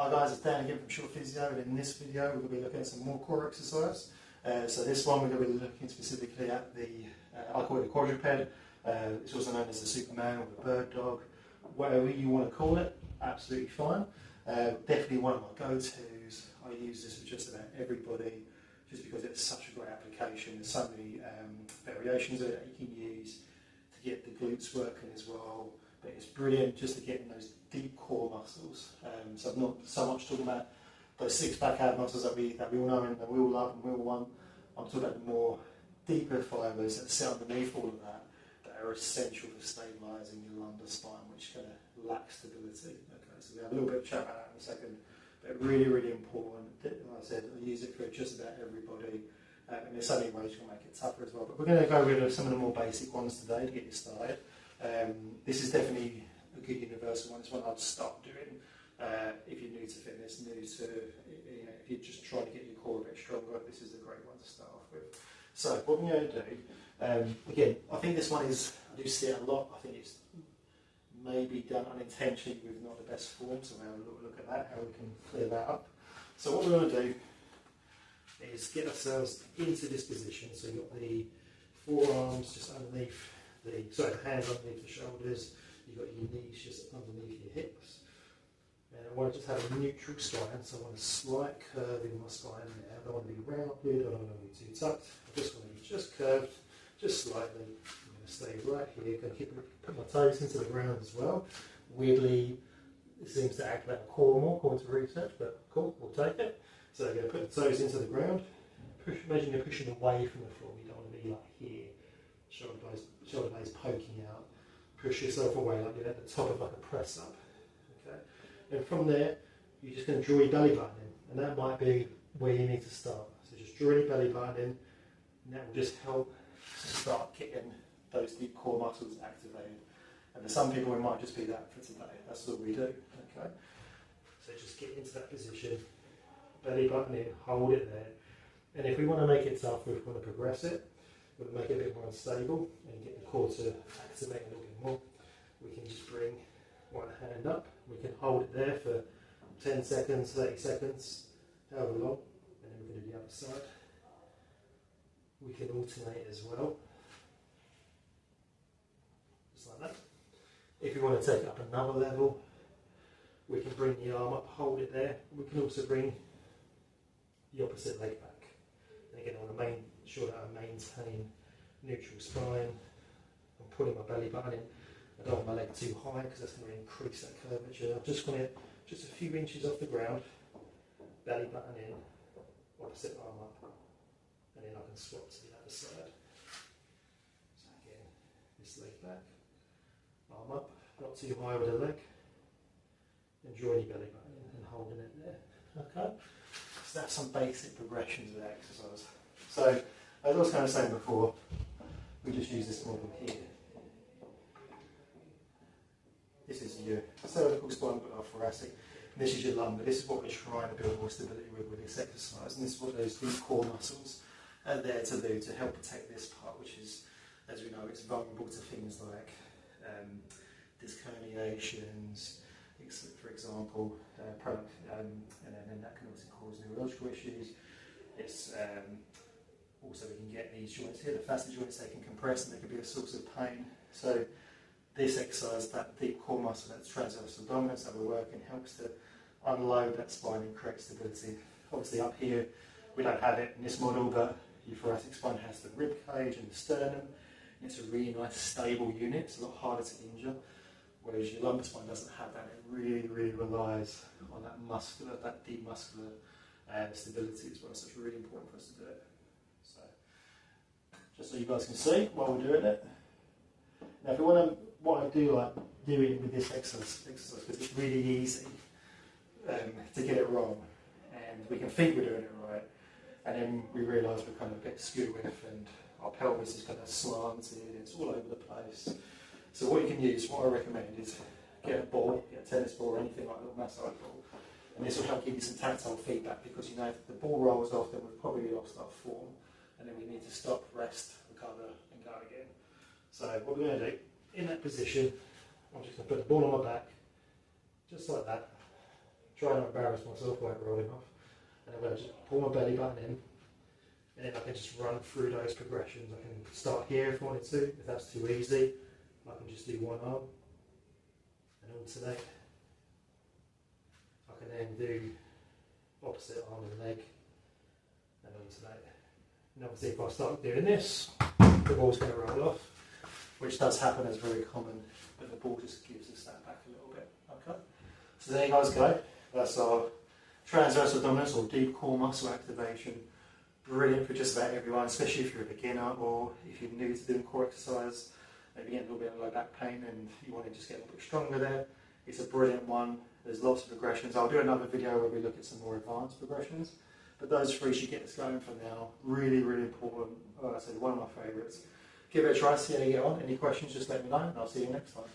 Hi guys, it's Dan again from Short Physio, and in this video we're going to be looking at some more core exercise. So this one we're going to be looking specifically at the, I call it the quadruped, it's also known as the Superman or the bird dog, whatever you want to call it, absolutely fine. Definitely one of my go-tos. I use this for just about everybody just because it's such a great application. There's so many variations of it that you can use to get the glutes working as well. But it's brilliant just to get in those deep core muscles. So I'm not so much talking about those six-pack ab muscles that we all know and that we all love and we all want. I'm talking about the more deeper fibres that sit underneath all of that are essential for stabilising your lumbar spine, which kind of lacks stability. Okay, so we'll have a little bit of chat about that in a second. But really, really important. Like I said, I use it for just about everybody. And there's so many ways you can make it tougher as well. But we're going to go with some of the more basic ones today to get you started. This is definitely a good universal one. It's one I'd start doing if you're new to fitness, if you're just trying to get your core a bit stronger. This is a great one to start off with. So what we're going to do, again, I think this one is, I do see it a lot. I think it's maybe done unintentionally with not the best form, so we'll have a look at that, how we can clear that up. So what we're going to do is get ourselves into this position. So you've got the forearms just underneath the hands underneath the shoulders, you've got your knees just underneath your hips. And I want to just have a neutral spine, so I want a slight curve in my spine there. I don't want to be rounded, I don't want to be too tucked. I just want to be just curved, just slightly. I'm going to stay right here, going to put my toes into the ground as well. Weirdly, it seems to activate the core more according to research, but cool, we'll take it. So I'm going to put the toes into the ground. Imagine you're pushing away from the floor, you don't want to be like here. Shoulder blades poking out. Push yourself away like you're at the top of like a press up. Okay? And from there, you're just going to draw your belly button in, and that might be where you need to start. So just draw your belly button in, and that will just help start getting those deep core muscles activated. And for some people, it might just be that for today. That's all we do. Okay? So just get into that position, belly button in, hold it there. And if we want to make it tough, we want to progress it. We'll make it a bit more unstable and get the core to activate a little bit more. We can just bring one hand up. We can hold it there for 10 seconds, 30 seconds, however long, and then we're going to do the other side. We can alternate as well, just like that. If you want to take it up another level, we can bring the arm up, hold it there. We can also bring the opposite leg back. And again, I want to make sure that I maintain neutral spine. I'm pulling my belly button in. I don't want my leg too high because that's going to increase that curvature. I'm just going to just a few inches off the ground, belly button in, opposite arm up, and then I can swap to the other side. So again, this leg back, arm up, not too high with the leg, and draw your belly button in and holding it there. Okay. So that's some basic progressions of the exercise. So, as I was kind of saying before, we just use this model here. This is your cervical spine, but our thoracic. And this is your lumbar. This is what we're trying to build more stability with this exercise. And this is what those deep core muscles are there to do, to help protect this part, which is, as we know, it's vulnerable to things like disc herniations, for example, and then that can also cause neurological issues. It's also we can get these joints here, the facet joints, they can compress and they can be a source of pain. So this exercise, that deep core muscle, that transverse abdominus that we're working, helps to unload that spine and create stability. Obviously up here, we don't have it in this model, but your thoracic spine has the rib cage and the sternum. And it's a really nice stable unit, it's a lot harder to injure. Whereas your lumbar spine doesn't have that, it really, really relies on that muscular, that deep muscular stability as well, so it's really important for us to do it. So, just so you guys can see while we're doing it. Now if you want to, what I do like doing with this exercise because it's really easy to get it wrong, and we can think we're doing it right, and then we realise we're kind of a bit skew with, and our pelvis is kind of slanted, it's all over the place. So what you can use, what I recommend is get a ball, get a tennis ball or anything like a little massage ball, and this will help give you some tactile feedback, because you know if the ball rolls off, then we've probably lost our form, and then we need to stop, rest, recover and go again. So what we're going to do, in that position, I'm just going to put the ball on my back, just like that, try not to embarrass myself by rolling off. And I'm going to just pull my belly button in, and then I can just run through those progressions. I can start here if I wanted to. If that's too easy, I can just do one arm and alternate. I can then do opposite arm and leg and alternate. And obviously if I start doing this, the ball's going to roll off, which does happen, is very common, but the ball just gives us that back a little bit. Okay, so there you guys go. That's our transverse abdominus, or deep core muscle activation. Brilliant for just about everyone, especially if you're a beginner or if you're new to doing core exercise, maybe getting a little bit of low back pain and you want to just get a little bit stronger there. It's a brilliant one. There's lots of progressions. I'll do another video where we look at some more advanced progressions, but those three should get us going for now. Really, really important. Like I said, one of my favourites. Give it a try, see how you get on. Any questions, just let me know, and I'll see you next time.